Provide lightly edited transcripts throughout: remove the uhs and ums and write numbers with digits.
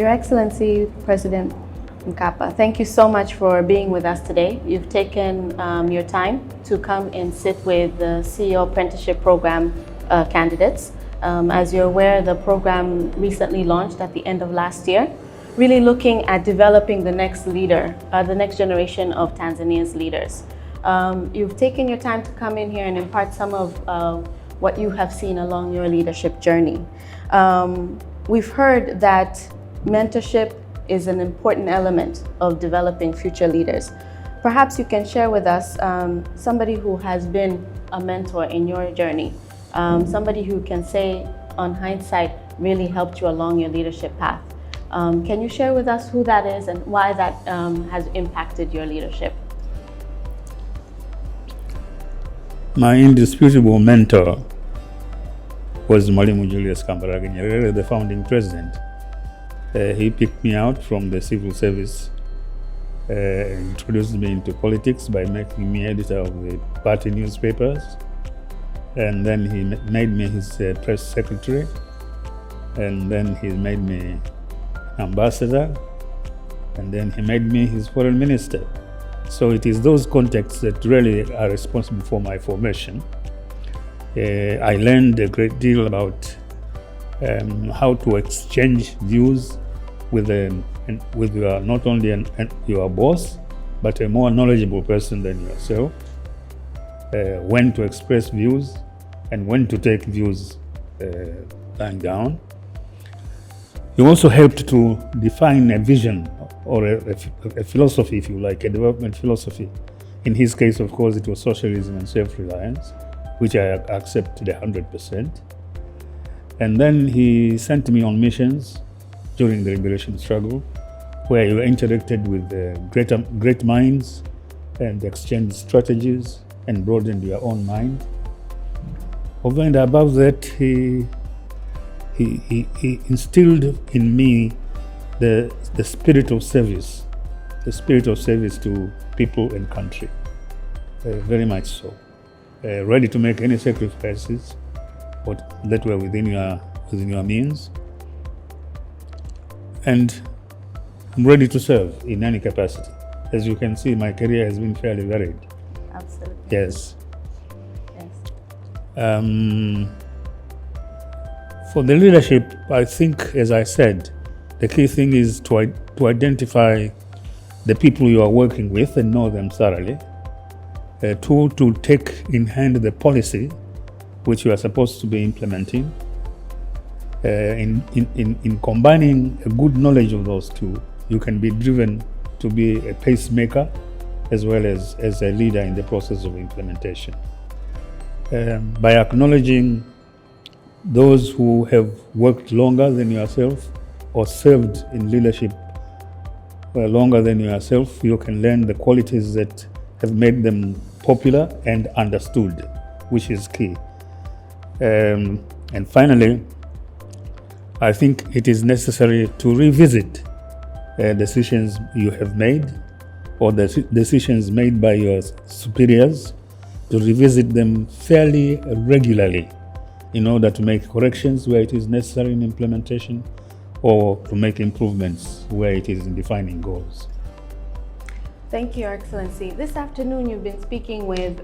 Your Excellency, President Mkapa, thank you so much for being with us today. You've taken your time to come and sit with the CEO Apprenticeship Program candidates. As you're aware, the program recently launched at the end of last year, really looking at developing the next leader, the next generation of Tanzania's leaders. You've taken your time to come in here and impart some of what you have seen along your leadership journey. We've heard that mentorship is an important element of developing future leaders. Perhaps you can share with us somebody who has been a mentor in your journey, somebody who can say, on hindsight, really helped you along your leadership path. Can you share with us who that is and why that has impacted your leadership? My indisputable mentor was Mwalimu Julius Kambarage Nyerere, the founding president. He picked me out from the civil service, introduced me into politics by making me editor of the party newspapers, and then he made me his press secretary, and then he made me ambassador, and then he made me his foreign minister. So it is those contexts that really are responsible for my formation. I learned a great deal about how to exchange views with your, not only your boss, but a more knowledgeable person than yourself, when to express views and when to take views lying down. He also helped to define a vision or a philosophy, if you like, a development philosophy. In his case, of course, it was socialism and self-reliance, which I accepted 100%. And then he sent me on missions during the liberation struggle, where you interacted with great minds and exchanged strategies and broadened your own mind. Over and above that, he instilled in me the spirit of service, to people and country, very much so. Ready to make any sacrifices that were within your means, and I'm ready to serve in any capacity. As you can see, my career has been fairly varied. Absolutely. Yes. For the leadership, I think, as I said, the key thing is to identify the people you are working with and know them thoroughly. Two, to take in hand the policy which you are supposed to be implementing. In combining a good knowledge of those two, you can be driven to be a pacemaker as well as a leader in the process of implementation. By acknowledging those who have worked longer than yourself or served in leadership longer than yourself, you can learn the qualities that have made them popular and understood, which is key. And finally, I think it is necessary to revisit decisions you have made or the decisions made by your superiors, to revisit them fairly regularly in order to make corrections where it is necessary in implementation or to make improvements where it is in defining goals. Thank you, Your Excellency. This afternoon, you've been speaking with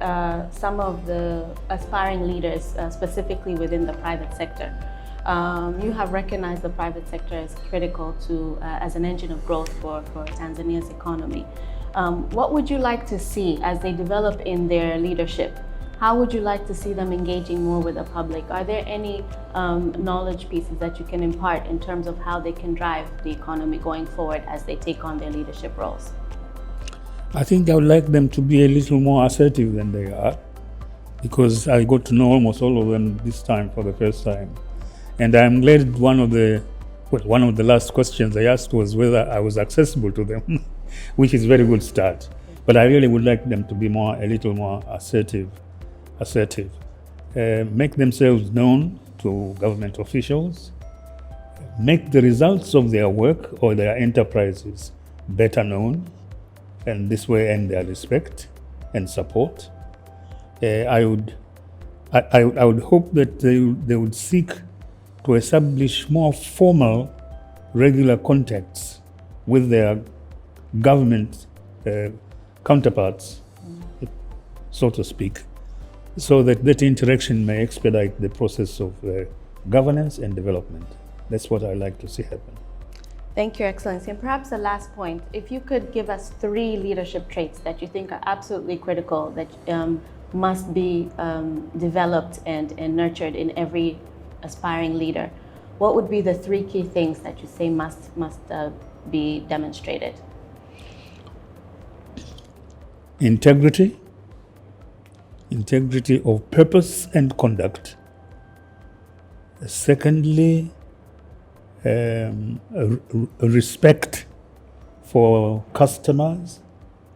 some of the aspiring leaders, specifically within the private sector. You have recognized the private sector as critical to, as an engine of growth for Tanzania's economy. What would you like to see as they develop in their leadership? How would you like to see them engaging more with the public? Are there any knowledge pieces that you can impart in terms of how they can drive the economy going forward as they take on their leadership roles? I think I would like them to be a little more assertive than they are, because I got to know almost all of them this time for the first time. And I'm glad one of the last questions I asked was whether I was accessible to them, which is a very good start. But I really would like them to be a little more assertive. Make themselves known to government officials, make the results of their work or their enterprises better known, and this way earn their respect and support. I would hope that they would seek to establish more formal regular contacts with their government counterparts, so to speak, so that that interaction may expedite the process of governance and development. That's what I like to see happen. Thank you, Excellency. And perhaps the last point, if you could give us 3 leadership traits that you think are absolutely critical, that must be developed and nurtured in every aspiring leader, what would be the 3 key things that you say must be demonstrated? Integrity of purpose and conduct. Secondly, respect for customers,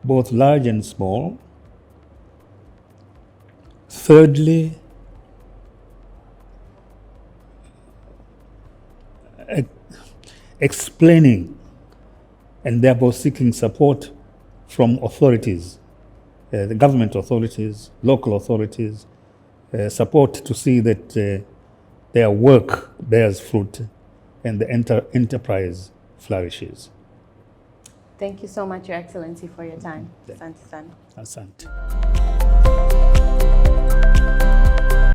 both large and small. Thirdly, explaining and therefore seeking support from authorities, the government authorities, local authorities, support to see that their work bears fruit and the enterprise flourishes. Thank you so much, Your Excellency, for your time. Asante sana. Asante.